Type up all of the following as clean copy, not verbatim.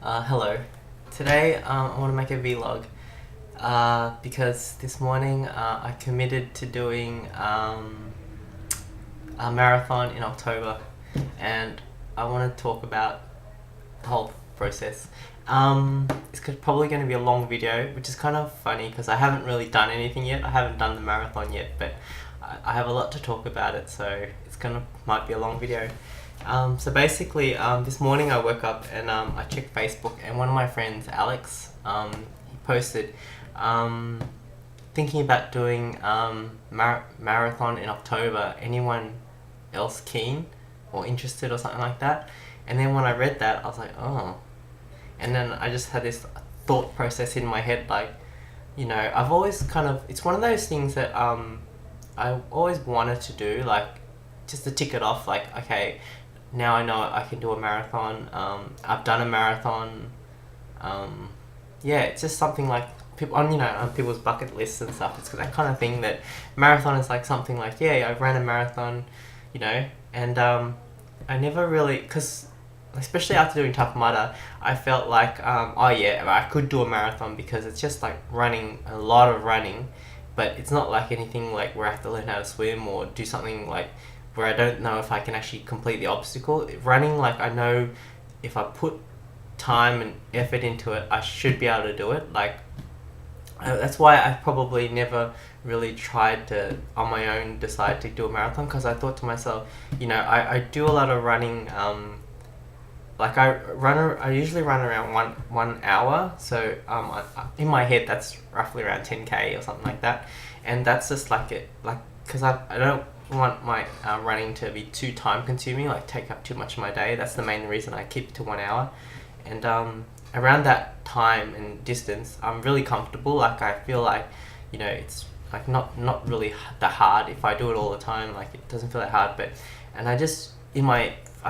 Hello. Today I want to make a vlog because this morning I committed to doing a marathon in October, and I want to talk about the whole process. Probably going to be a long video, which is kind of funny because I haven't really done anything yet. I haven't done the marathon yet, but I have a lot to talk about it, so might be a long video. So basically, this morning I woke up and I checked Facebook, and one of my friends, Alex, he posted thinking about doing marathon in October. Anyone else keen or interested or something like that? And then when I read that, I was like, oh. And then I just had this thought process in my head, like, I've always it's one of those things that I always wanted to do, like, just to tick it off, like, okay, now I know I can do a marathon. I've done a marathon. Yeah, it's just something like people on people's bucket lists and stuff. It's that kind of thing that marathon is like something like, yeah, I ran a marathon, and I never really, because especially after doing Tough Mudder, I felt like, oh yeah, I could do a marathon because it's just like a lot of running, but it's not like anything like where I have to learn how to swim or do something like where I don't know if I can actually complete the obstacle. Running, like, I know if I put time and effort into it, I should be able to do it. Like, that's why I probably never really tried to, on my own, decide to do a marathon, because I thought to myself, I do a lot of running. Like, I usually run around one hour, so in my head that's roughly around 10k or something like that, and that's just because I don't want my running to be too time consuming, like take up too much of my day. That's the main reason I keep it to 1 hour, and around that time and distance I'm really comfortable. Like, I feel like, it's like not really that hard if I do it all the time. Like, it doesn't feel that hard, but and I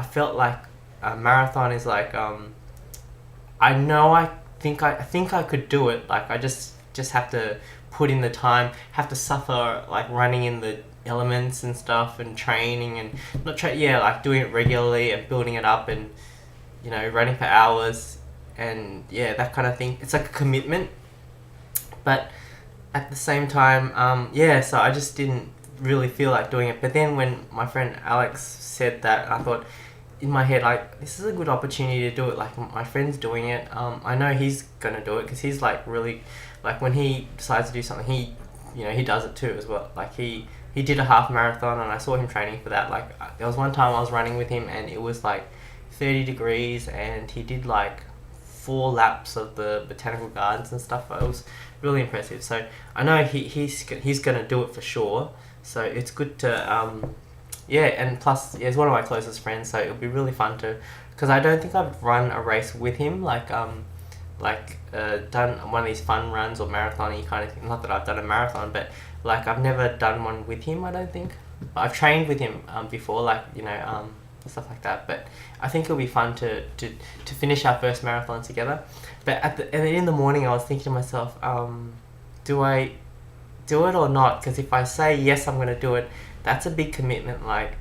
felt like a marathon is like, I think I could do it. Like, I just have to put in the time, have to suffer, like, running in the elements and stuff, and training and like doing it regularly and building it up, and running for hours, and yeah, that kind of thing. It's like a commitment, but at the same time, so I just didn't really feel like doing it. But then when my friend Alex said that, I thought in my head, like, this is a good opportunity to do it. Like, my friend's doing it. I know he's gonna do it because he's like really, like, when he decides to do something, he does it too as well. Like, he did a half marathon, and I saw him training for that. Like, there was one time I was running with him, and it was like 30 degrees, and he did like 4 laps of the botanical gardens and stuff. It was really impressive. So I know he's gonna do it for sure. So it's good to and plus, he's one of my closest friends, so it'll be really fun because I don't think I've run a race with him, done one of these fun runs or marathon-y kind of thing. Not that I've done a marathon, but like, I've never done one with him, I don't think. I've trained with him before, like, stuff like that. But I think it'll be fun to finish our first marathon together. But and then in the morning I was thinking to myself, do I do it or not? Because if I say yes, I'm going to do it, that's a big commitment. Like,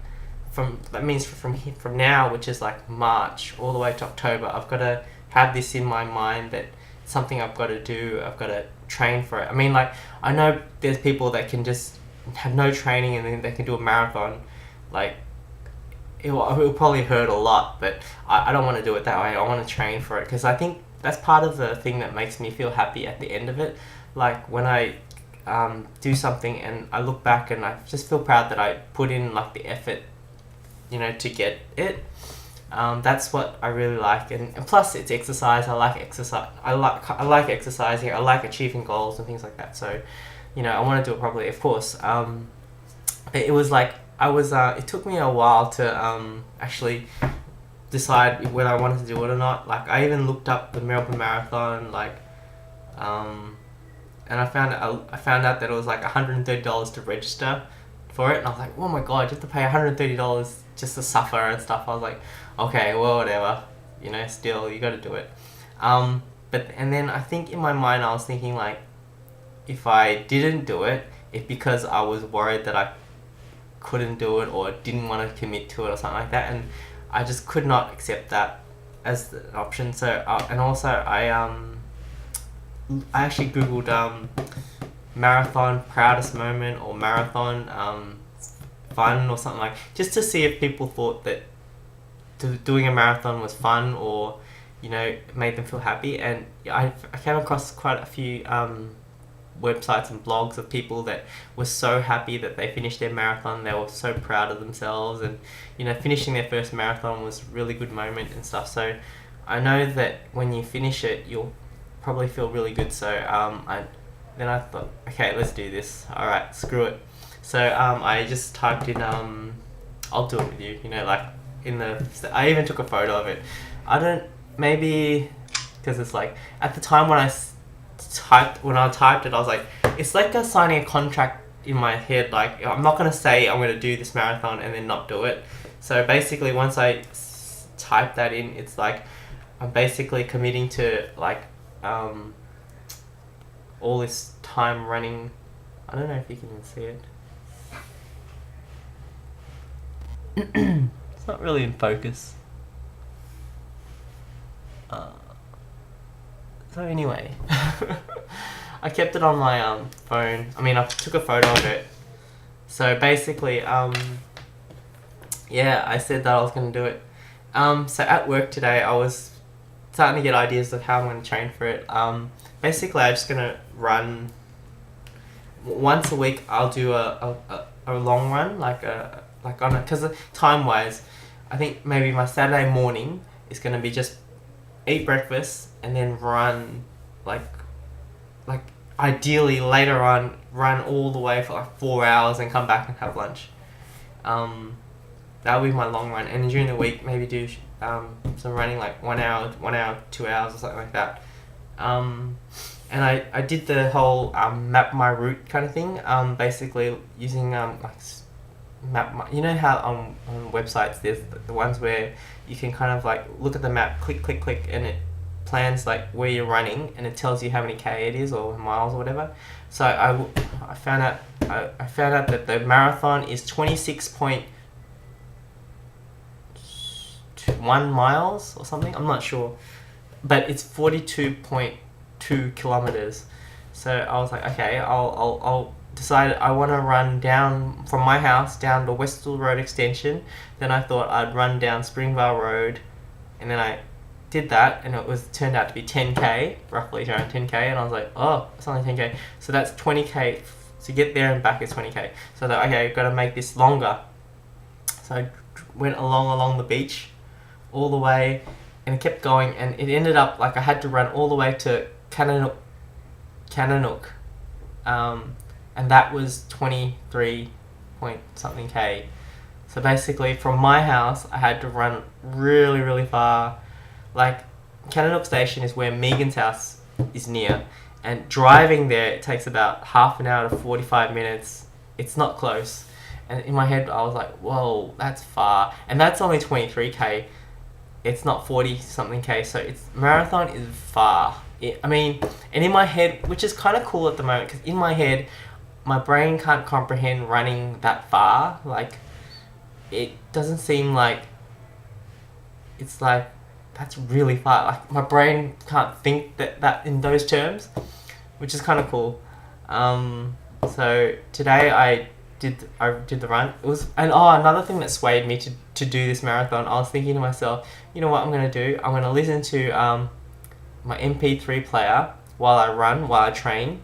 that means from now, which is like March, all the way to October, I've got to have this in my mind that it's something I've got to do. I've got to train for it. I mean, like, I know there's people that can just have no training and then they can do a marathon. Like, it will probably hurt a lot, but I don't want to do it that way. I want to train for it, because I think that's part of the thing that makes me feel happy at the end of it. Like, when I do something and I look back and I just feel proud that I put in, like, the effort, to get it. That's what I really like, and plus it's exercise. I like exercise. I like exercising. I like achieving goals and things like that. So, I want to do it properly, of course. But it was like, it took me a while to actually decide whether I wanted to do it or not. Like, I even looked up the Melbourne Marathon, like, and I found out that it was like $130 to register for it, and I was like, oh my god, you have to pay $130 just to suffer and stuff. I was like, okay, well, whatever, still, you got to do it. And then I think in my mind I was thinking, like, if I didn't do it, it's because I was worried that I couldn't do it or didn't want to commit to it or something like that, and I just could not accept that. as an option. So and also I actually googled marathon proudest moment or marathon fun or something, like, just to see if people thought that doing a marathon was fun or, you know, made them feel happy. And I came across quite a few websites and blogs of people that were so happy that they finished their marathon. They were so proud of themselves, and, you know, finishing their first marathon was a really good moment and stuff. So I know that when you finish it, you'll probably feel really good. So I thought, okay, let's do this. All right, screw it. So I just typed in I'll do it with you. You know, like I even took a photo of it. I don't, maybe because it's like at the time when I typed it, I was like, it's like signing a contract in my head. Like, I'm not gonna say I'm gonna do this marathon and then not do it. So basically, once I type that in, it's like I'm basically committing to, like, all this time running. I don't know if you can even see it. It's not really in focus. So anyway, I kept it on my phone. I mean, I took a photo of it. So basically, yeah, I said that I was going to do it. So at work today, I was starting to get ideas of how I'm going to train for it. Basically, I'm just going to run once a week. I'll do a long run, like on a, because time wise, I think maybe my Saturday morning is going to be just eat breakfast and then run, like ideally later on run all the way for like 4 hours and come back and have lunch. That'll be my long run, and during the week maybe do some running, like 1 hour, 2 hours or something like that. And I did the whole map my route kind of thing, basically using you know how on websites there's the ones where you can kind of like look at the map, click, and it plans like where you're running, and it tells you how many K it is or miles or whatever. So I found out that the marathon is 26.1 miles or something. I'm not sure, but it's 42.2 kilometers. So I was like, okay, I'll decide I want to run down from my house down the Westall Road extension. Then I thought I'd run down Springvale Road, and then I did that, and it turned out to be 10k, roughly around 10k, and I was like, oh, it's only 10k, so that's 20k to get there and back is 20k. So I thought, okay, I've got to make this longer. So I went along the beach all the way, and it kept going, and it ended up like I had to run all the way to Cananook, and that was 23 point something k. So basically from my house I had to run really far. Like, Cananook Station is where Megan's house is near, and driving there it takes about half an hour to 45 minutes. It's not close, and in my head I was like, whoa, that's far, and that's only 23k. It's not 40 something k, so it's marathon is far. I mean, and in my head, which is kind of cool at the moment, because in my head my brain can't comprehend running that far. Like, it doesn't seem like it's like that's really far. Like, my brain can't think that in those terms, which is kind of cool. So today I did the run. It was, and another thing that swayed me to do this marathon, I was thinking to myself, you know what I'm gonna do? I'm gonna listen to my MP3 player while I train,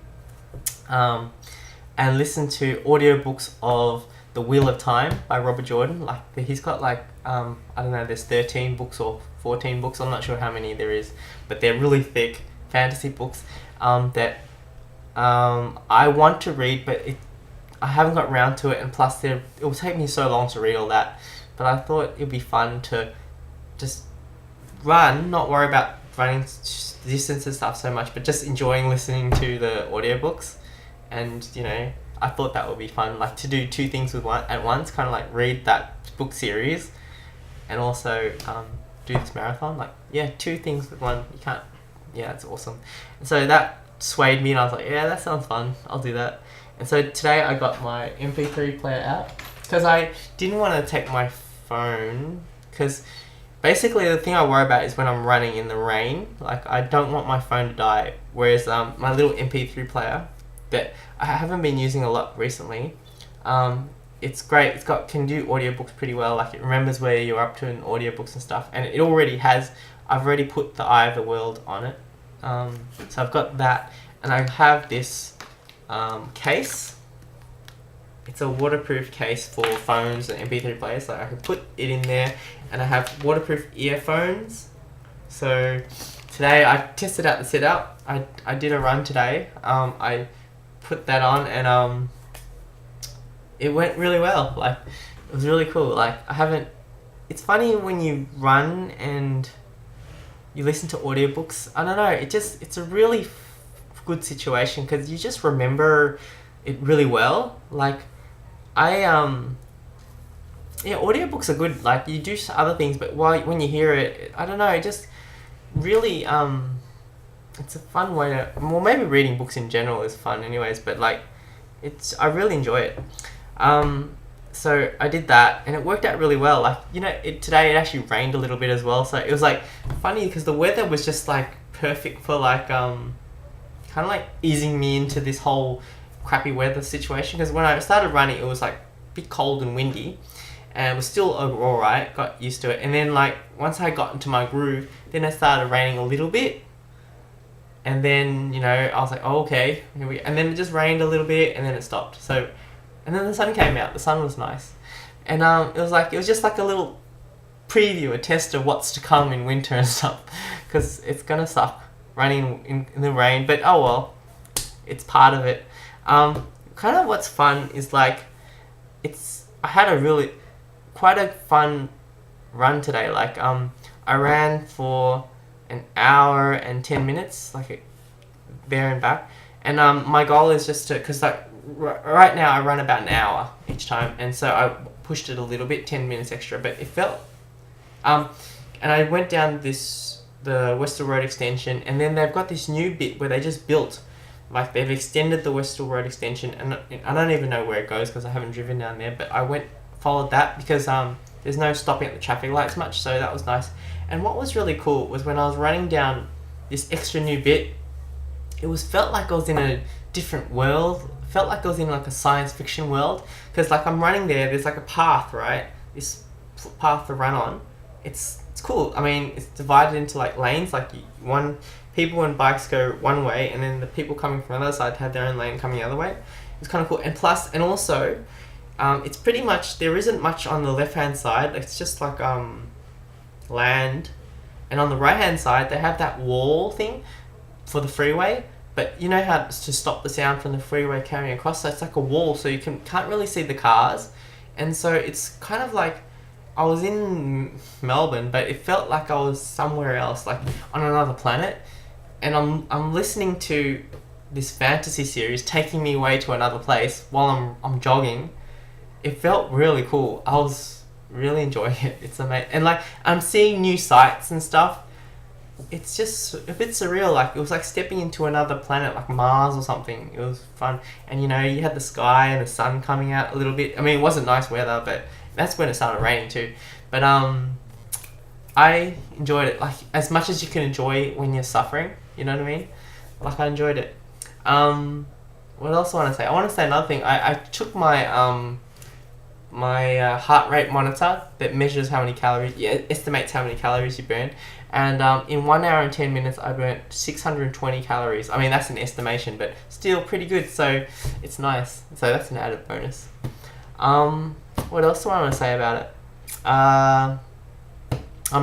and listen to audiobooks of The Wheel of Time by Robert Jordan. Like, he's got like I don't know, there's 13 books or 14 books, I'm not sure how many there is, but they're really thick fantasy books that I want to read, but I haven't got around to it, and plus it will take me so long to read all that. But I thought it'd be fun to just run, not worry about running distance and stuff so much, but just enjoying listening to the audiobooks. And, you know, I thought that would be fun, like to do two things at once, kind of like read that book series and also do this marathon. Like, yeah, two things with one. You can't. Yeah, it's awesome. And so that swayed me, and I was like, yeah, that sounds fun. I'll do that. And so today I got my MP3 player out because I didn't want to take my phone, because basically the thing I worry about is when I'm running in the rain. Like I don't want my phone to die. Whereas my little MP3 player that I haven't been using a lot recently, it's great. Can do audiobooks pretty well. Like it remembers where you're up to in audiobooks and stuff, and it already has. I've already put the Eye of the World on it, so I've got that, and I have this case. It's a waterproof case for phones and MP3 players. So I can put it in there, and I have waterproof earphones. So today I tested out the setup. I did a run today. I put that on, and it went really well. Like it was really cool. Like I haven't. It's funny when you run and you listen to audiobooks. I don't know. It's a really good situation because you just remember it really well. Like audiobooks are good. Like you do other things, but when you hear it, I don't know. It just really it's a fun way to. Well, maybe reading books in general is fun, anyways. But like, I really enjoy it. So I did that, and it worked out really well. Like today it actually rained a little bit as well. So it was like funny because the weather was just like perfect for like kind of like easing me into this whole crappy weather situation. Because when I started running, it was like a bit cold and windy, and it was still alright. Got used to it, and then like once I got into my groove, then it started raining a little bit, and then I was like, oh, okay, and then it just rained a little bit, and then it stopped. So. And then the sun came out. The sun was nice, and it was just like a little preview, a test of what's to come in winter and stuff, because it's gonna suck running in the rain. But oh well, it's part of it. Kind of what's fun is like, I had quite a fun run today. Like I ran for an hour and 10 minutes, like there and back, and my goal is just to, because like. Right now I run about an hour each time, and so I pushed it a little bit, 10 minutes extra, but it felt and I went down the Westall Road extension, and then they've got this new bit where they just built, like they've extended the Westall Road extension, and I don't even know where it goes because I haven't driven down there, but I followed that because there's no stopping at the traffic lights much, so that was nice. And what was really cool was when I was running down this extra new bit, felt like I was in a different world. Felt like I was in like a science fiction world, because like I'm running there's like a path, right? This path to run on. It's cool. I mean, it's divided into like lanes. Like people and bikes go one way, and then the people coming from the other side have their own lane coming the other way. It's kind of cool. And also, it's pretty much, there isn't much on the left hand side. It's just like land, and on the right hand side they have that wall thing for the freeway. But you know how to stop the sound from the freeway carrying across, so it's like a wall, so you can't really see the cars. And so it's kind of like I was in Melbourne, but it felt like I was somewhere else, like on another planet. And I'm listening to this fantasy series taking me away to another place while I'm jogging. It felt really cool. I was really enjoying it. It's amazing. And like I'm seeing new sights and stuff. It's just a bit surreal. Like it was like stepping into another planet, like Mars or something. It was fun, and you had the sky and the sun coming out a little bit. I mean, it wasn't nice weather, but that's when it started raining too. But I enjoyed it, like as much as you can enjoy when you're suffering. You know what I mean? Like I enjoyed it. What else I want to say? I want to say another thing. I took my my heart rate monitor that measures how many calories, estimates how many calories you burn. And in 1 hour and 10 minutes, I burnt 620 calories. I mean, that's an estimation, but still pretty good. So it's nice. So that's an added bonus. What else do I want to say about it? I'm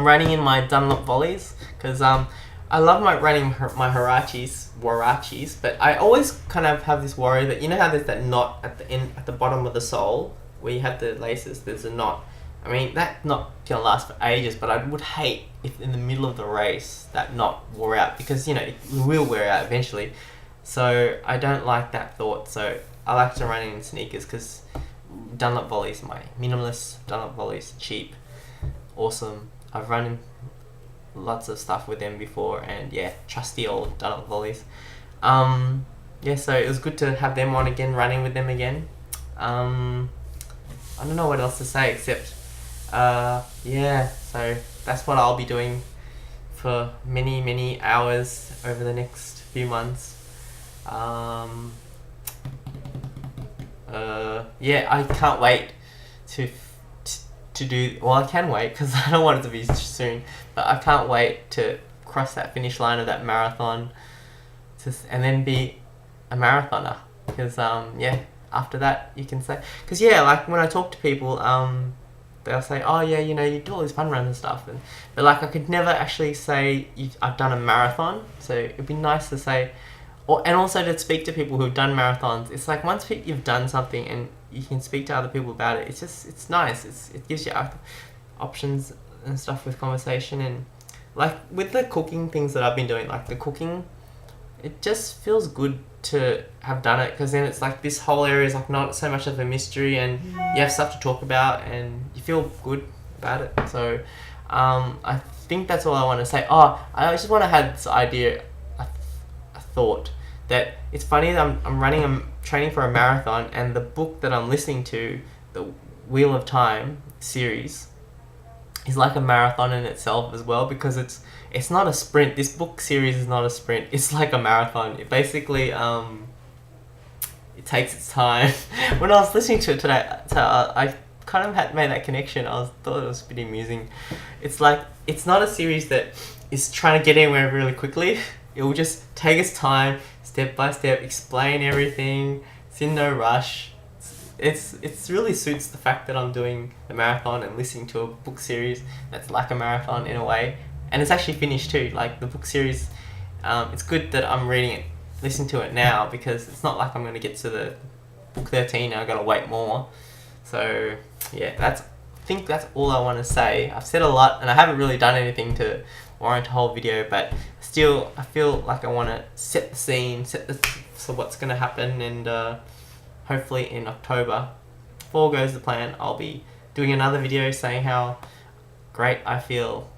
running in my Dunlop volleys because I love running my huaraches, but I always kind of have this worry that how there's that knot at the end, at the bottom of the sole where you have the laces. There's a knot. I mean, that knot can last for ages, but I would hate if in the middle of the race that knot wore out, because it will wear out eventually. So I don't like that thought. So I like to run in sneakers because Dunlop volleys, my minimalist Dunlop volleys, cheap, awesome. I've run in lots of stuff with them before, and trusty old Dunlop volleys. So it was good to have them on again, running with them again. I don't know what else to say except Yeah, so that's what I'll be doing for many hours over the next few months. Yeah, I can't wait to to do. Well, I can wait because I don't want it to be soon, but I can't wait to cross that finish line of that marathon, and then be a marathoner. Because yeah, after that you can say, because yeah, like when I talk to people, they'll say, oh yeah, you know, you do all these fun runs and stuff, but like I could never actually say I've done a marathon. So it'd be nice to say, and also to speak to people who've done marathons. It's like once you've done something and you can speak to other people about it, it's nice. It gives you options and stuff with conversation. And like with the cooking things that I've been doing, like the cooking, it just feels good to have done it, because then it's like this whole area is like not so much of a mystery, and you have stuff to talk about and you feel good about it. So I think that's all I want to say. I just want to have this idea, a thought, that it's funny that I'm training for a marathon, and the book that I'm listening to, the Wheel of Time series, is like a marathon in itself as well, because it's not a sprint. This book series is not a sprint. It's like a marathon. It basically it takes its time. When I was listening to it today, I kind of had made that connection. Thought it was pretty amusing. It's like, it's not a series that is trying to get anywhere really quickly. It will just take its time, step by step, explain everything. It's in no rush. It's really suits the fact that I'm doing the marathon and listening to a book series that's like a marathon in a way, and it's actually finished too. Like the book series, it's good that I'm reading it, listening to it now, because it's not like I'm going to get to the book 13 and I've got to wait more. So yeah, I think that's all I want to say. I've said a lot and I haven't really done anything to warrant a whole video, but still I feel like I want to set the scene, so what's going to happen, and hopefully in October, if all goes to plan, I'll be doing another video saying how great I feel